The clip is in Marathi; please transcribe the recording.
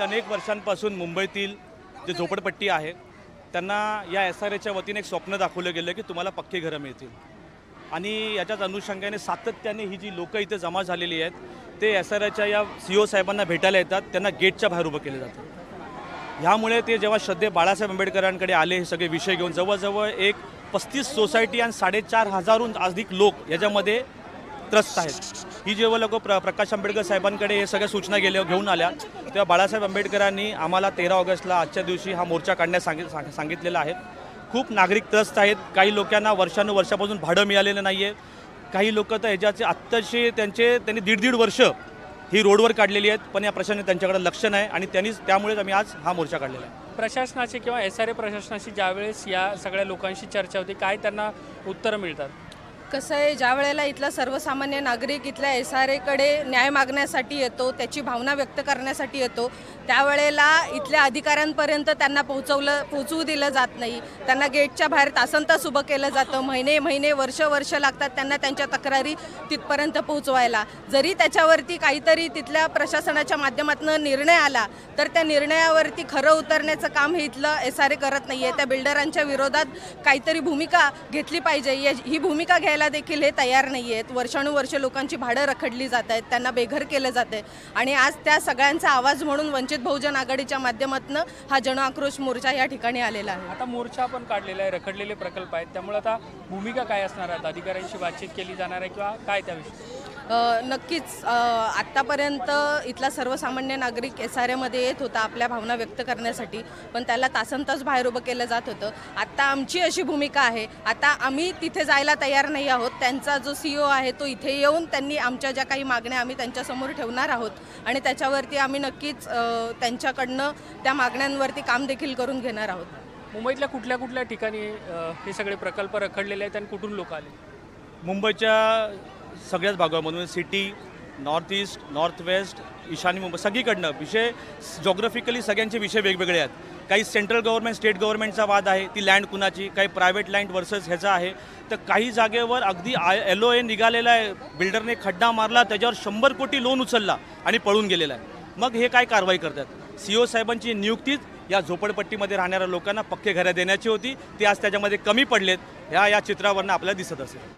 मागील अनेक वर्षांपासून मुंबईतील जे झोपडपट्टी आहे त्यांना या SRAच्या वतीने एक स्वप्न दाखवलं गेलं की तुम्हाला पक्के घरं मिळतील आणि याच्याच अनुषंगाने सातत्याने ही जी लोकं इथे जमा झालेली आहेत ते SRAच्या या CO साहेबांना भेटायला येतात, त्यांना गेटच्या बाहेर उभं केलं जातं। ह्यामुळे ते जेव्हा श्रद्धेय बाळासाहेब आंबेडकरांकडे आले हे सगळे विषय घेऊन जवळजवळ एक 35 सोसायटी आणि 4,500हून अधिक लोक याच्यामध्ये त्रस्त आहेत। ही जेव्हा लोक प्रकाश आंबेडकर साहेबांकडे हे सगळ्या सूचना घेऊन आल्या तेव्हा बाळासाहेब आंबेडकरांनी आम्हाला 13 ऑगस्टला आजच्या दिवशी हा मोर्चा काढण्यास सांगितलेला आहे। खूप नागरिक त्रस्त आहेत, काही लोकांना वर्षानुवर्षापासून भाडं मिळालेलं नाही आहे, काही लोक तर ह्याच्याचे आत्ताशी त्यांनी 1.5 वर्ष ही रोडवर काढलेली आहेत, पण या प्रश्नाने त्यांच्याकडे लक्ष नाही आणि त्यामुळेच आम्ही आज हा मोर्चा काढलेला आहे। प्रशासनाची किंवा SRA प्रशासनाशी ज्यावेळेस या सगळ्या लोकांशी चर्चा होती काय त्यांना उत्तरं मिळतात? कसं आहे, ज्या वेळेला इथला सर्वसामान्य नागरिक इथल्या SRAकडे न्याय मागण्यासाठी येतो, त्याची भावना व्यक्त करण्यासाठी येतो, त्यावेळेला इथल्या अधिकाऱ्यांपर्यंत त्यांना पोहोचवू दिलं जात नाही। त्यांना गेटच्या बाहेर तासनतास उभं केलं जातं, महिने वर्ष लागतात त्यांना त्यांच्या तक्रारी तिथपर्यंत पोहोचवायला। जरी त्याच्यावरती काहीतरी तिथल्या प्रशासनाच्या माध्यमातून निर्णय आला तर त्या निर्णयावरती खरं उतरण्याचं काम हे इथलं SRA करत नाही आहे। त्या बिल्डरांच्या विरोधात काहीतरी भूमिका घेतली पाहिजे, ही भूमिका घ्यायला देखील हे तयार नाही आहेत। वर्षानुवर्ष लोकांची भाडं रखडली जात आहेत, त्यांना बेघर केलं जाते आणि आज त्या सगळ्यांचा आवाज म्हणून वंचित बहुजन आघाडीच्या माध्यमातून हा जनआक्रोश मोर्चा या ठिकाणी आलेला आहे। आता मोर्चा पण काढलेला आहे, रखडलेले प्रकल्प आहेत, त्यामुळे आता भूमिका काय असणार आहे? अधिकाऱ्यांशी बातचीत केली जाणार आहे किंवा काय त्याविषयी? नक्कीच आत्तापर्यंत इथला सर्वसामान्य नागरिक SRAमध्ये येत होता आपल्या भावना व्यक्त करण्यासाठी, पण त्याला तासनतास बाहेर उभं केलं जात होतं। आत्ता आमची अशी भूमिका आहे, आता आम्ही तिथे जायला तयार नाही आहोत। त्यांचा जो CO आहे तो इथे येऊन त्यांनी आमच्या ज्या काही मागण्या आम्ही त्यांच्यासमोर ठेवणार आहोत आणि त्याच्यावरती आम्ही नक्कीच त्यांच्याकडनं त्या मागण्यांवरती काम देखील करून घेणार आहोत। मुंबईतल्या कुठल्या ठिकाणी हे सगळे प्रकल्प रखडलेले आहेत आणि कुठून लोक आले? मुंबईच्या सगळ्याच भागामधून city, north east, north west, ईशान्य मुंबई सगळीकडनं विषय जॉग्राफिकली सगळ्यांचे विषय वेगवेगळे आहेत। काही सेंट्रल गव्हर्नमेंट स्टेट गव्हर्नमेंटचा वाद आहे, ती लँड कुणाची, काही प्रायव्हेट लँड वर्सेस ह्याचा आहे, तर काही जागेवर अगदी LOA निघालेला आहे, बिल्डरने खड्डा मारला त्याच्यावर 100 कोटी लोन उचलला आणि पळून गेलेला आहे। मग हे काय कारवाई करतात? CO साहेबांची नियुक्तीच या झोपडपट्टीमध्ये राहणाऱ्या लोकांना पक्के घरं देण्याची होती, ती आज त्याच्यामध्ये कमी पडलेत, या चित्रावरनं आपल्याला दिसत असेल।